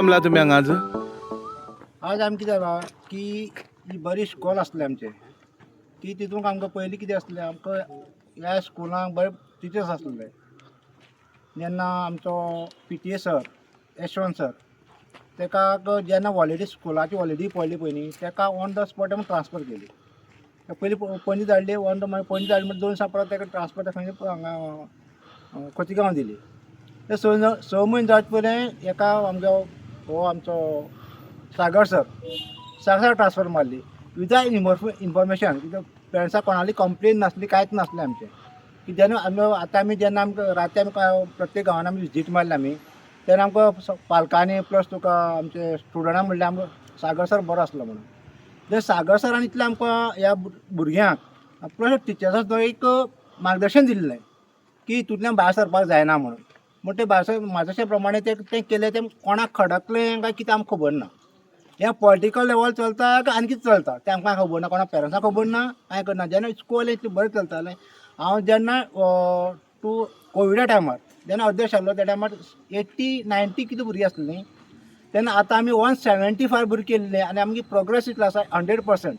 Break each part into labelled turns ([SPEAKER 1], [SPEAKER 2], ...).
[SPEAKER 1] जमला तुम्ही हांगा आज?
[SPEAKER 2] आज आमी कितें जालां की ही बरी स्कॉल आसली आमचे की तितूंक आमकां पयलीं कितें आसलें आमकां ह्या स्कुलांक बरे टिचर्स आसले. जेन्ना आमचो PTA सर यशवंत सर तेका जेन्ना हॉलिडे स्कुलाची हॉलिडे पडली पळय न्ही तेका ऑन द स्पॉट आमी ट्रान्सफर केली. पयलीं पणजी धाडली ऑन द मागीर पणजी धाडली म्हणजे 2 दिसां परत तेका ट्रान्सफर खंय हांगा खोतिगांव दिली. ते स म्हयने जावचे पयलें एका आमचो हो आमचो सागर सर ट्रान्सफर मारली विदाउट इन्फॉर्मेशन. कित्याक पेरंट्साक कोणाली कंप्लेन नासली कांयच नासलें आमचें की जेन्ना आमी जेन्ना आमकां राती आमी प्रत्येक गांवांनी आमी विजीट मारली आमी तेन्ना आमकां पालकांनी प्लस तुका आमचे स्टुडंटां म्हणलें आमकां सागर सर बरो आसलो म्हणून. जर सागर सरान इतलें आमकां ह्या भुरग्यांक प्लस टिचर्साक एक मार्गदर्शन दिल्लें की हितूंतल्यान भायर सरपाक जायना म्हणून. म्हण ते भायर म्हाज्या प्रमाणे तें केलें तें कोणाक खडकलें काय कितें आमकां खबर ना. हें पॉलिटिकल लेवल चलता काय आनी कितें चलता तें आमकां खबर ना, कोणा पेरंट्सांक खबर ना कांय करना. जेन्ना स्कूल इतलें बरें चलतालें हांव जेन्ना कोविडा टायमार जेन्ना अध्यक्ष आसलो त्या टायमार 80-90 कितें भुरगीं आसलीं तेन्ना आतां आमी 175 भुरगीं केल्लीं आनी आमची प्रोग्रेस इतलो आसा 100%.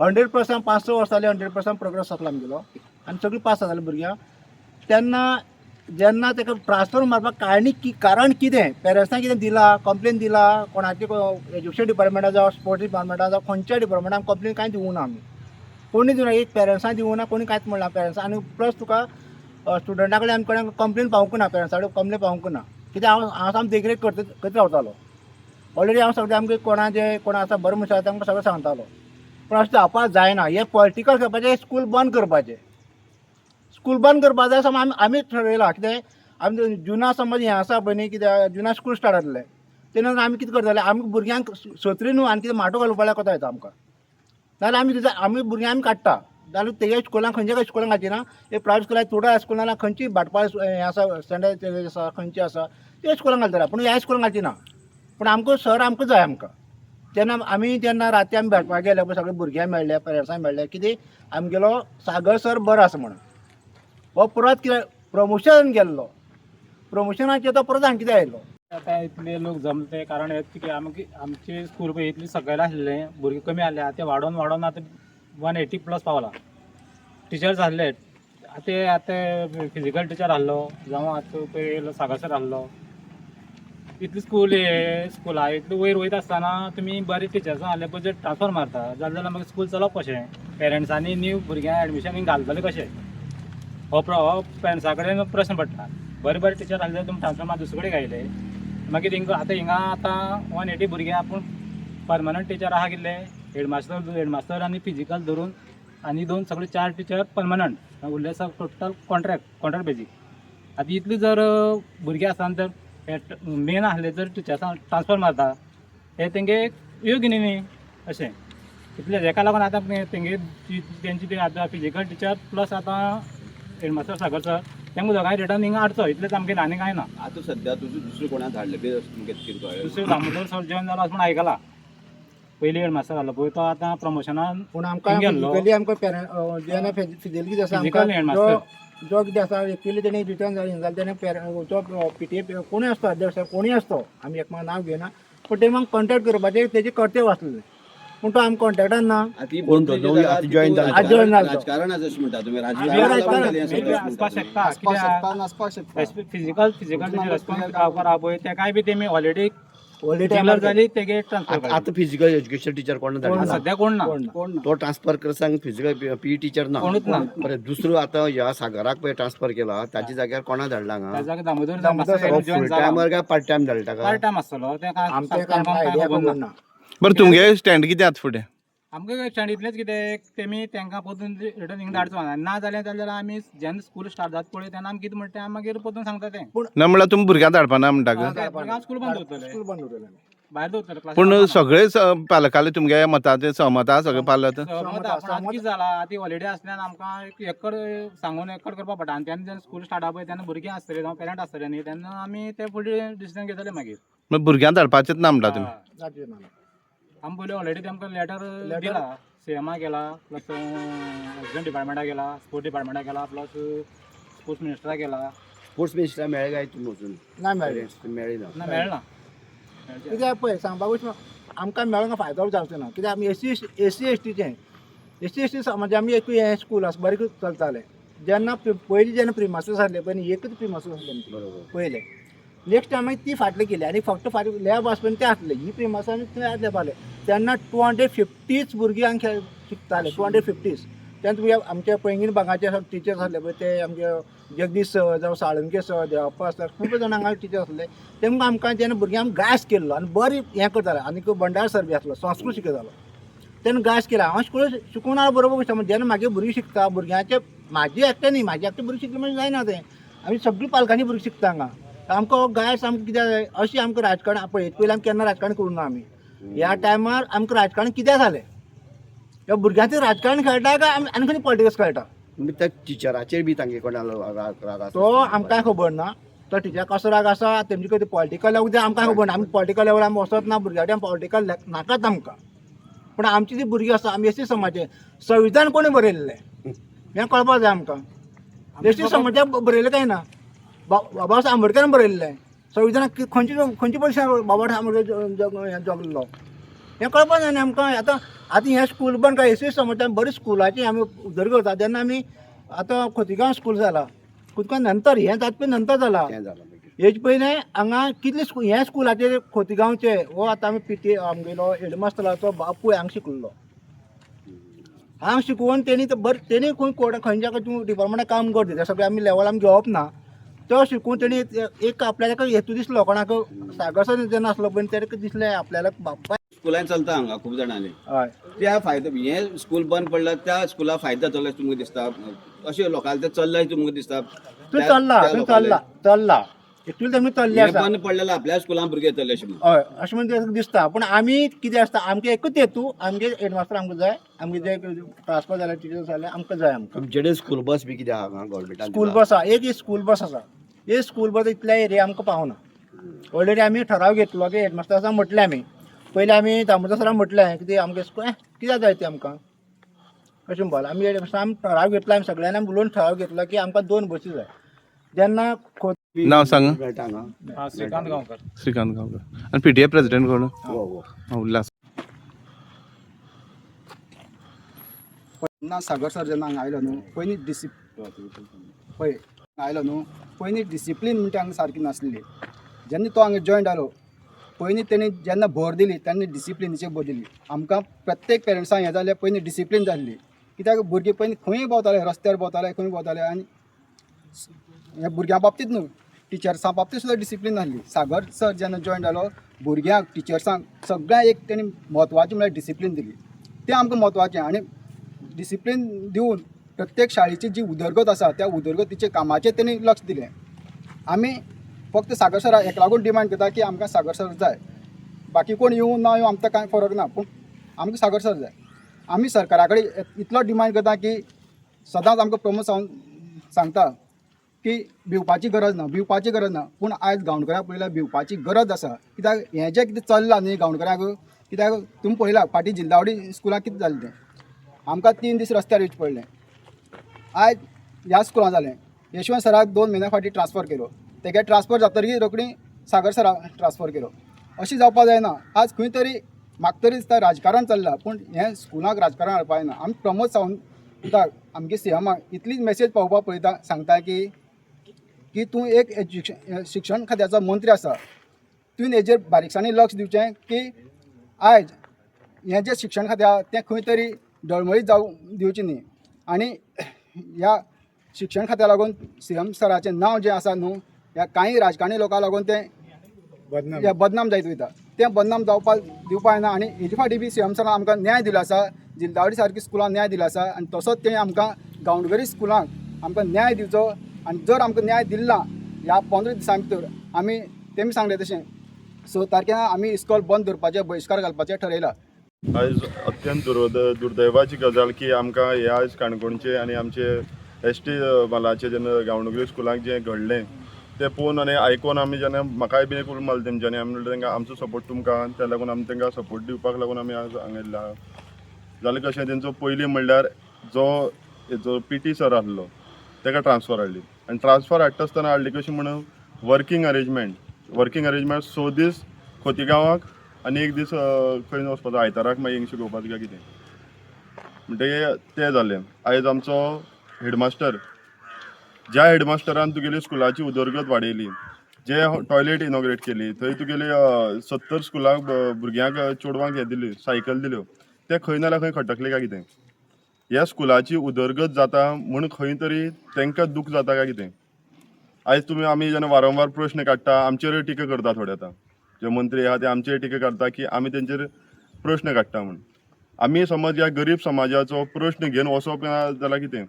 [SPEAKER 2] 100% 5-6 वर्सां जालीं 100% प्रोग्रेस जातलो आमगेलो आनी सगळीं पास जातालीं भुरग्यां. तेन्ना जेन्ना ताका ट्रान्सफर मारपाक कारण कितें पेरंट्सांक कितें दिलां कंप्लेन दिलां कोणाचे एज्युकेशन डिपार्टमेंटा जावं स्पोर्ट्स डिपार्टमेंटा जावं खंयच्या डिपार्टमेंटान कंप्लेन कांय दिवूं ना आमी. कोणी दिवना एक पेरंट्सांक दिवूं ना कोणी कांयच म्हणना पेरंट्सां. आनी प्लस तुका स्टुडंटा कडेन आमचे कडेन कंप्लेन पावूंक ना पेरंट्सा कडेन कंप्लेन पावूंक ना. कित्याक हांव सामको देखरेख करत रावतालो. ऑलरेडी हांव सगळें आमगे कोण आसा बरो मनीस आसा तांकां सगळें सांगतालो. पूण अशें जावपाक जायना. हें पॉलिटिकल करपाचें स्कूल बंद करपाचें. स्कूल बंद करपाक जाय समज आमी ठरयलां कितें आमी जुना समज हें आसा पळय न्ही कित्याक जुना स्कूल स्टार्ट जातलें तेन्ना आमी कितें करताले आमी भुरग्यांक सत्री न्हू आनी कितें माटो घालपाक कोता येता आमकां जाल्यार आमी भुरग्यांक आमी काडटा. जाल्यार तेच्या स्कुलान खंयच्या स्कुलान घालची ना एक प्रायवेट स्कुलान थोड्या स्कुलान नाल्यार खंयची भाटपाळ हें आसा स्टँडर्ड आसा खंयची आसा त्या स्कुलान घालताले पूण ह्या स्कुलान घालची ना. पूण आमकां सर आमकां जाय आमकां. जेन्ना राती आमी भेटपाक गेले पळय सगळे भुरग्यांक मेळ्ळे पेरंट्सांक मेळ्ळे कितें आमगेलो सागर सर बरो आसा म्हणून. हो परत कितें प्रमोशन गेल्लो प्रमोशनाचेर तो परत हांगा कितें आयलो.
[SPEAKER 3] आता इतले लोक जमले कारण हेच की आमचे स्कूल पळय इतली सकयल आसलें भुरगीं कमी आसले ते वाडोवन आतां 180+ पावला. टिचर्स आसले आतां फिजिकल टिचर आहलो जावं आतां पळय सागर सर आहलो. इतली स्कुला इतली वयर वयता आसतना तुमी बरे टिचर्स आहले पळय जे ट्रान्सफर मारता जाल्यार मागीर स्कूल चलप कशें. पेरंट्सांनी न्यू भुरग्यांक एडमिशन घालतले कशें हो पेरंट्सा कडेन प्रश्न पडटा. बरे टिचर आसले तुमी ट्रान्सफर मार दुसरे कडेन घायले मागीर आतां 180 भुरगे आपूण परमनंट टीचर आहा कितले हेडमास्टर आनी फिजिकल धरून आनी दोन सगळे 4 टीचर परमनंट उरले सब टोटल कॉन्ट्रॅक्ट बेजीक. आतां इतली जर भुरगे आसा तर मेन आसले जर टिचर्सां ट्रान्सफर मारता हे तेंगे योग्य न्ही अशें. इतले हेका लागून आतां तेंची आतां फिजिकल टिचर प्लस आतां हेडमास्टर सागर सर तेंका दोगांय रिटर्न हिंगा हाडचो इतलेंच आमगे आनी कांय ना.
[SPEAKER 4] आतां सध्या तुझं दुसरें कोणाक धाडले बी कितें कळ्ळें?
[SPEAKER 3] दुसरे दामोदर सर जॉइन जाला अशें म्हण आयकलां. पयलीं हेडमास्टर आसलो पळय तो आतां प्रमोशनान
[SPEAKER 2] पूण आमकां फिजिकली आमकां जेन्ना फिजिकली कितें आसा
[SPEAKER 3] फिजिकल हेडमास्टर
[SPEAKER 2] जो कितें आसा एक्चुअली तेणी रिटर्न जालें तेणें जो PTA कोणूय आसता अध्यक्ष कोणूय आसतो आमी एकमेकांक नांव घेयना पूण तें म्हाका कॉन्टेक्ट करपाचें तेजें कर्तव्य आसलें. पूण तो आमकां कॉन्टेक्टान ना.
[SPEAKER 4] राजकारणाच अशें म्हणटा तुमी
[SPEAKER 3] आसपाक शकता. फिजिकल टिचर रावपा पळय तेकाय बी तेमी ऑलरेडी डिक्लेअर जाली तेगे ट्रान्सफर.
[SPEAKER 5] आता फिजिकल एज्युकेशन टीचर कोण धाडला
[SPEAKER 3] सध्या कोण ना
[SPEAKER 5] तो ट्रान्सफर कर सांग. फिजिकल PE टीचर ना
[SPEAKER 3] कोणूच ना.
[SPEAKER 5] बरें दुसरो आता ह्या सागराक पळय ट्रान्सफर केला ताच्या जाग्यार कोणा धाडला हांगा?
[SPEAKER 3] त्या जाग्यार दामोदर
[SPEAKER 5] फुल टायमर काय पार्ट टायम धाडटा का?
[SPEAKER 3] पार्ट टायम आसतलो
[SPEAKER 2] आमचें कांय आयडिया खबर ना.
[SPEAKER 1] बरं तुमगे स्टँड कितें आतां फुडें?
[SPEAKER 3] आमकां स्टँड इतलेंच कितें तेमी तेंकां परतून रिटर्न हिंगा धाडचो ना जाल्यार आमी जेन्ना स्कूल स्टार्ट जाता पळय तेन्ना आमी कितें म्हणटा मागीर परतून सांगता तें.
[SPEAKER 1] ना म्हणल्यार तुमी भुरग्यांक धाडपाना म्हणटा
[SPEAKER 3] स्कूल बंद दवरतले
[SPEAKER 2] स्कूल बंद उरलें
[SPEAKER 3] भायर दवरतले क्लास.
[SPEAKER 1] पूण सगळे पालकाले तुमगे मताचें सहमत आहा सगळे पालक?
[SPEAKER 3] कितें जाला ती हॉलिडे आसल्यान आमकां एकड सांगून एकड करपाक पडटा आनी तेन्ना जेन्ना स्कूल स्टार्ट आहा पळय तेन्ना भुरगीं आसतलीं जावं पेरंट आसतले न्ही तेन्ना आमी ते फुडें डिसिजन घेतले मागीर.
[SPEAKER 1] भुरग्यांक धाडपाचेंच ना म्हणटा तुमी?
[SPEAKER 3] आमी पयलीं ऑलरेडी तेमकां लेटर दिला CMA गेला प्लस एज्युकेशन डिपार्टमेंटाक गेला स्पोर्ट्स डिपार्टमेंटाक गेला प्लस स्पोर्ट्स मिनिस्टराक गेला.
[SPEAKER 5] स्पोर्ट्स मिनिस्टर मेळ्ळे काय तुम्ही वचून?
[SPEAKER 2] ना मेळ्ळें.
[SPEAKER 5] मेळ्ळे ना.
[SPEAKER 3] ना मेळना
[SPEAKER 2] कित्याक पळय सांगपाक वचून आमकां मेळोंक फायदो जावचो ना कित्याक आमी एस टीचे म्हणजे आमी एक हें स्कूल आसा बरें चलतालें जेन्ना पयलीं जेन्ना प्रिमासीस आसलें पयलीं एकच प्रिमासीस आसलें आमचें पयलें नेक्स्ट टायम मागीर ती फाटली केली आनी फक्त फाटली लॅब आसपण तें आसलें ही प्रिमास आनी थंय लॅब आसलें तेन्ना 250 भुरगीं हांगा शिकताले 250 तेन्ना तुमी आमचे पैंगीण भागाचे टिचर्स आसले पळय ते आमचे जगदीश सर जावं साळुंके सर देवाप्पा आसता खूब जाण हांगा टिचर आसले तेमकां आमकां जेन्ना भुरग्यांक आमी गायस केल्लो आनी बरें हें करताले आनी भंडार सर बी आसलो संस्कृत शिकयतालो तेन्ना गायस केला हांव स्कूल शिकून हांव बरोबर वयता जेन्ना म्हागे भुरगीं शिकता भुरग्यांचे म्हाजी एकटें न्ही म्हाजे एकटें भुरगीं शिकलें म्हणजे जायना तें आमी सगळीं पालकांनी भुरगीं शिकता हांगा आमकां गायस आमकां कित्याक जाय अशी आमकां राजकारण पळय पयलीं आमी केन्ना राजकारण करूं ना आमी ह्या टायमार आमकां राजकारण कित्याक जालें ह्या भुरग्यांचें राजकारण खेळटा काय आमी आनी खंय पॉलिटिक्स खेळटा
[SPEAKER 5] त्या टिचराचेर बी तांगे कोणालो राग आसा
[SPEAKER 2] तो आमकां खबर ना तो टिचर कसो राग आसा तेमचे खंय पॉलिटिकल लेवल तें आमकां खबर ना आमी पॉलिटिकल लेवल आमी वचत ना भुरग्यां पॉलिटिकल नाकाच आमकां पूण आमची जी भुरगीं आसा आमी एस टी समाजाचे संविधान कोणी बरयल्लें हें कळपाक जाय आमकां एस टी समाजाक बरयलें काय ना बाबा साहेब आंबेडकरान बरयल्लें संविधानाक खंयची पयशे बाबा साहेब आंबेडकर जगलो हें कळपाक जाय न्ही आमकां आतां हें स्कूल बंद काय एस टी समाजान बरी स्कुलाची आमी उदर करता जेन्ना आमी आतां खोतिगांव स्कूल जाला खोतिगांव नंतर हें जाता पळय नंतर जाला
[SPEAKER 5] तें जालां मागीर
[SPEAKER 2] हेज पयलें हांगा कितले हें स्कुलाचे खोतिगांवचे हो आतां आमी पीटी आमगेलो हेडमास्टराचो बापूय हांगा शिकलो हांगा शिकून तेणी तेणी खंयच्या तूं डिपार्टमेंटाक काम कर दिता सगळें आमी लेवल आमी घेवप ना तो शिकून तेणी एक आपल्याला हेतू दिसलो कोणाक सागर सर जेन्ना आसलो पळय तेका दिसलें आपल्याला बाप्पा
[SPEAKER 4] स्कुलान चलता हांगा खूब जाणांनी
[SPEAKER 2] हय
[SPEAKER 4] त्या फायदो हें स्कूल बंद पडला त्या स्कुला फायदो जातलो तुमकां दिसता अशें लोकांक तें चल्लाय तुमकां दिसता
[SPEAKER 2] थंय चल्ला एक्चुअली तेमी चल्ले
[SPEAKER 4] हें
[SPEAKER 2] आसा
[SPEAKER 4] बंद पडलें आपल्या स्कुलान भुरगे येतले अशें म्हणून
[SPEAKER 2] हय अशें म्हणजे दिसता पूण आमी कितें आसता आमगे एकूच हेतू आमगे हेडमास्टर आमकां जाय आमगे जे ट्रान्सफर जाले टिचर्स जाले आमकां जाय आमकां
[SPEAKER 5] तुमचे स्कूल बस बी कितें आहा गव्हर्मेंटान
[SPEAKER 2] स्कूल बस आसा एक स्कूल बस आसा एक स्कूल बस इतल्या एरिया आमकां पावना ऑलरेडी आमी ठराव घेतलो की हेडमास्टरांक म्हटलें आमी पयलीं आमी दामोदर सराक म्हटलें कितें आमगे स्कूल कित्याक जाय तें आमकां अशें म्हणपाक आमी हेडमास्टराक ठराव घेतलो आमी सगळ्यांनी उलोवन ठराव घेतलो की आमकां 2 बसी जाय जेन्ना
[SPEAKER 1] नाव सांग
[SPEAKER 5] मेळटा हांगा
[SPEAKER 3] श्रीकांत गांवकर
[SPEAKER 1] श्रीकांत गांवकर आणि पीटीए प्रेसिडेंट कोण
[SPEAKER 5] हो हो
[SPEAKER 1] उल्हास
[SPEAKER 6] ना सागर सर जेन्ना हांगा आयलो न्हू पयलीं पळय आयलो न्हू पयलीं डिसिप्लीन म्हणटा हांगा सारकी नासली जेन्ना तो हांगा जॉयन जालो पयलीं तेणी जेन्ना भर दिली तेन्ना डिसिप्लिनीचेर भर दिली आमकां प्रत्येक पेरंट्सांक हें जालें पयलीं डिसिप्लीन जाल्ली कित्याक भुरगीं पयलीं खंय भोंवताले रस्त्यार भोंवताले खंय भोंवताले आनी ह्या भुरग्यां बाबतींत न्हू टिचर्सां बाबतींत सुद्दां डिसिप्लीन नासली सागर सर जेन्ना जॉयन जालो भुरग्यांक टिचर्सांक सगळ्यांक एक तेणी म्हत्वाचें म्हळ्यार डिसिप्लीन दिली तें आमकां म्हत्वाचें आनी डिसिप्लीन दिवन प्रत्येक शाळेची जी उदरगत आसा त्या उदरगतीच्या कामाचेर तेणी लक्ष दिलें आमी फक्त सागर सराक हेका लागून डिमांड करता की आमकां सागर सर जाय बाकी कोण येवं ना येवं आमकां कांय फरक ना पूण आमकां सागर सर जाय आमी सरकारा कडेन इतलो डिमांड करता की सदांच आमकां प्रमोद सावंत सांगता की भिवपाची गरज ना पूण आयज गांवडकरांक पळयल्यार भिवपाची गरज आसा कित्याक हें जें कितें चल्लां न्ही गांवडकरांक कित्याक तुमी पळयलां फाटीं जिल्लावडी स्कुलाक कितें जालें तें आमकां 3 दीस रस्त्यार येवचें पडलें आयज ह्या स्कुलान जालें यशवंत सराक 2 म्हयन्या फाटीं ट्रान्सफर केलो तेगे ट्रान्सफर जातकीर रोखडी सागर सराक ट्रान्सफर केलो अशें जावपाक जायना आज खंय तरी म्हाका तरी दिसता राजकारण चल्लां पूण हें स्कुलाक राजकारण हाडपाक जायना आमी प्रमोद सावंताक आमगे सीएमाक इतलीच मेसेज पावोवपाक पळयता सांगता की तूं एक शिक्षण खात्याचो मंत्री आसा तुवें हेजेर बारीकसाणेन लक्ष दिवचें की आयज हें जें शिक्षण खात्या तें खंय तरी डळमळीत जावं दिवचें न्ही आनी ह्या शिक्षण खात्या लागून सीएम सराचें नांव जें आसा न्हू ह्या कांय राजकारणी लोकांक लागून तें बदनाम जायत वयता तें बदनाम जावपाक दिवपाक जायना आनी हेजे फाटीं बी सीएम सरान आमकां न्याय दिलो आसा जिल्लावडी सारकी स्कुलां न्याय दिलो आसा आनी तसोच तेणी आमकां गांवडोंगरी स्कुलांक आमकां न्याय दिवचो आनी जर आमकां न्याय दिलो ना ह्या 15 दिसां भितर आमी तेमी सांगलें तशें 6 तारखेर आमी इस्कॉल बंद दवरपाचें बहिश्कार घालपाचें ठरयलां
[SPEAKER 7] आयज अत्यंत दुर्दैवाची गजाल की आमकां ह्या आयज काणकोणचे आनी आमचे एसटी मालाचे जेन्ना गांवडोंगरी स्कुलाक जें घडलें तें पळोवन आनी आयकून आमी जेन्ना म्हाकाय बी एक उलो मारलो तेंच्यांनी आमी म्हणलें तांकां आमचो सपोर्ट तुमकां त्या लागून आमी तांकां सपोर्ट दिवपाक लागून आमी आज हांगा येयल्ले आहा जालें कशें तेंचो पयलीं म्हणल्यार जो हेचो पीटी सर आसलो ताका ट्रान्सफर हाडली आनी ट्रान्सफर हाडटा आसतना हाडली कशी म्हणून वर्कींग अरेंजमेंट 100 दीस खोतीगांवाक आनी एक दीस खंय वचपाचो आयताराक मागीर हिंग शिकोवपाचो काय कितें म्हणटकीर तें जालें. आयज आमचो हेडमास्टर ज्या हेडमास्टरान तुगेली स्कुलाची उदरगत वाडयली, जे टॉयलेट इनॉग्रेट केली, थंय तुगेली 70 स्कुलाक भुरग्यांक चेडवांक हे दिली सायकल दिल्यो, ते खंय नाल्यार खंय खटकले काय कितें. ह्या स्कुलाची उदरगत जाता म्हूण खंय तरी तांकां दूख जाता काय कितें. आयज आमी जेन्ना वारंवार प्रश्न काडटा आमचेर टिका करता थोडे आतां जे मंत्री आहा ते आमचेर टिका करता की आमी तेंचेर प्रश्न काडटा म्हूण. आमी समज ह्या गरीब समाजाचो प्रश्न घेवन वचप ना जाल्यार कितें.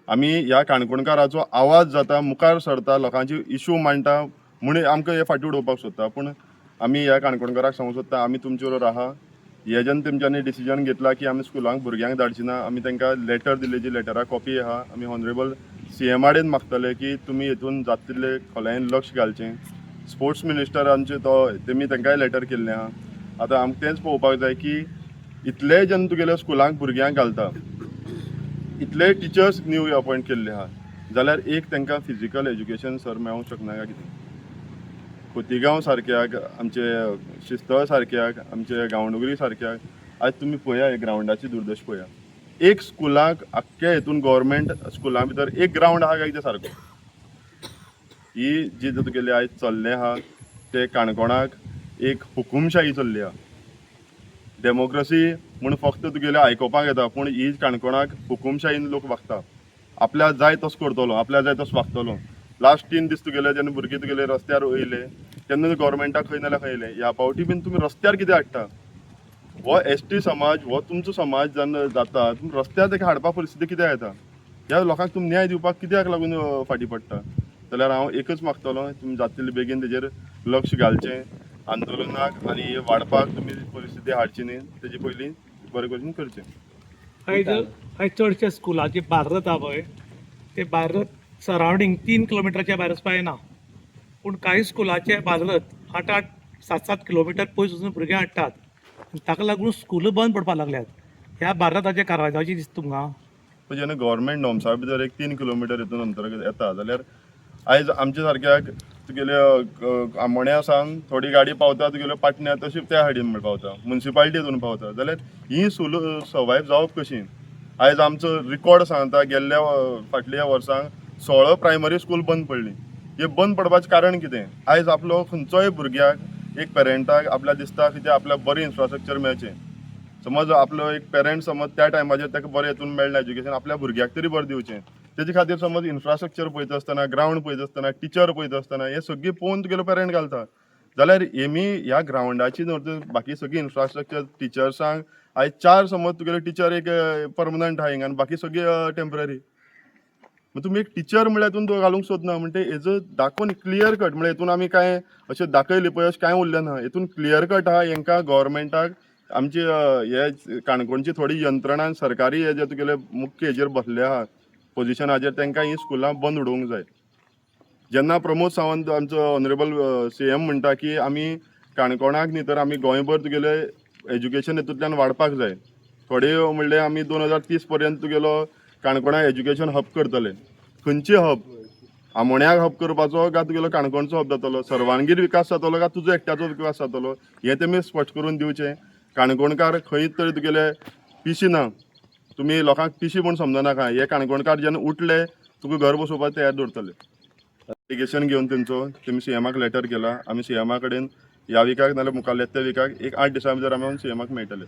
[SPEAKER 7] आमी ह्या काणकोणकाराचो आवाज जाता, मुखार सरता, लोकांची इशू मांडटा म्हूण आमकां हे फाटीं उडोवपाक सोदता. पूण आमी ह्या काणकोणकाराक सांगूंक सोदता आमी तुमचे बरोबर आहा. हे जेन्ना तेंच्यांनी डिसिजन घेतला की आमी स्कुलांक भुरग्यांक धाडचिना, आमी तांकां लेटर दिलें, जी लेटराक कॉपी आहा. आमी ऑनरेबल CM कडेन मागतले की तुमी हितून जाता तितले खोलायेन लक्ष घालचें. स्पोर्ट्स मिनिस्टरांचे तेमी तांकांय लेटर केल्लें आहा. आतां आमकां तेंच पळोवपाक जाय की इतले जेन्ना तुगेल्या स्कुलांक भुरग्यांक घालता, इतले टिचर्स न्यू अपॉयंट केल्ले आहा जाल्यार एक तांकां फिजिकल एज्युकेशन सर मेळोंक शकना काय कितें. खोतीगांव सारक्याक, आमचे शिस्तळ सारक्याक, आमचे गांवडोंगरी सारक्याक आज तुमी पळया हे ग्रावंडाची दुर्दश पळया. एक स्कुलाक आख्ख्या हितून गव्हर्मेंट स्कुलां भितर एक ग्रावंड आहा काय कितें सारको. ही जी तुगेली आयज चल्लें आहा ते काणकोणाक एक हुकुमशाही चल्ली आहा. डेमोक्रेसी म्हूण फक्त तुगेले आयकोपाक येता, पूण ही काणकोणाक हुकुमशाहीन लोक वागता. आपल्याक जाय तसो करतलो, आपल्याक जाय तसो वागतलो. लास्ट 3 दीस तुगेले जेन्ना भुरगे तुगेले रस्त्यार येयले तेन्ना गव्हर्मेंटाक खंय नाल्यार खंय येयले. ह्या पावटी बीन तुमी रस्त्यार कितें हाडटा. हो ST समाज, हो तुमचो समाज जेन्ना जाता तुमी रस्त्यार ताका हाडपा परिस्थिती कित्याक येता. ह्या लोकांक तुमी न्याय दिवपाक कित्याक लागून फाटीं पडटा. जाल्यार हांव एकच मागतलो तुमी जाता तितले बेगीन तेजेर लक्ष घालचें. आंदोलनाक आनी वाडपाक तुमी परिस्थिती हाडची न्ही, तेजे पयलीं बरे भशेन करचें.
[SPEAKER 8] आयज चडशे स्कुलाचे भारत आहा पळय ते भारत सरावंडींग 3 किलोमिटरच्या भायर वचपाक ना. पूण कांय स्कुलाचे भारत 8-8, 7-7 किलोमिटर पयस वचून भुरगे हाडटात. ताका लागून स्कूल बंद पडपाक लागल्यात. ह्या भारताच्या कारवायाची दिसता तुमकां.
[SPEAKER 7] पण जेन्ना गव्हर्मेंट नॉर्म्सा भितर एक 3 किलोमिटर हितून अंतर्गत येता जाल्यार आयज आमच्या सारक्याक तुगेले आमोण्या सावन थोडी गाडी पावता तुगेल्यो पाटण्या तशी त्या सायडीन पावता, म्युन्सिपालिटी हितून पावता. जाल्यार ही सर्वायव जावप कशी. आयज आमचो रिकॉर्ड सांगता गेल्ल्या फाटल्या वर्सांक 16 प्रायमरी स्कूल बंद पडली. हे बंद पडपाचें कारण कितें. आयज आपलो खंयचोय भुरग्याक एक पेरंटाक आपल्याक दिसता की आपल्याक बरें इन्फ्रास्ट्रक्चर मेळचें. समज आपलो एक पेरंट समज त्या टायमाचेर ताका बरें हितून मेळना एज्युकेशन, आपल्या भुरग्याक तरी बरें दिवचें. तेजे खातीर समज इन्फ्रास्ट्रक्चर पळयता आसतना, ग्रावंड पळयता आसतना, टिचर पळयता आसतना हे सगळी पळोवन तुगेलो पेरंट घालता. जाल्यार हेमी ह्या ग्रावंडाची बाकी सगळी इन्फ्रास्ट्रक्चर टिचर्सांक आयज 4 समज तुगेले टिचर एक परमनंट आहा हिंगा आनी बाकी सगळी टेम्पररी. तुमी एक टिचर म्हळ्यार हितून घालूंक सोदना म्हणटा हेजो दाखोवन क्लियर कट म्हळ्यार हितून आमी कांय अशें दाखयलें पळय अशें कांय उरलें ना. हितून क्लियर कट आहा हेंकां गव्हर्मेंटाक आमची हे काणकोणची थोडी यंत्रणा सरकारी हे जे तुगेले मुख्य हेजेर बसले आहा पोजिशनाचेर तांकां ही स्कुलां बंद उडोवंक जाय. जेन्ना प्रमोद सावंत आमचो ऑनरेबल CM म्हणटा की आमी काणकोणाक न्ही तर आमी गोंयभर तुगेले एज्युकेशन हितूंतल्यान वाडपाक जाय. थोडे म्हणले आमी 2030 पर्यंत तुगेलो काणकोणा एज्युकेशन हब करतले. खंयचे हब. आमोण्याक हब करपाचो काय तुगेलो काणकोणचो हब जातलो. सर्वांगीण विकास जातलो काय तुजो एकट्याचो विकास जातलो हें तेमी स्पश्ट करून दिवचें. काणकोणकार खंय तरी तुगेले पिशिना. तुमी लोकांक पिशी म्हूण समजनाका. हे काणकोणकार जेन्ना उठले तुका घर बसोवपाक तयार दवरतले. एप्लिकेशन घेवन तेंचो तेमी CMक लेटर केला. आमी CM कडेन ह्या विकाक नाल्यार मुखाल्ल्या त्या विकाक एक 8 दिसां भितर आमी CMक मेळटले.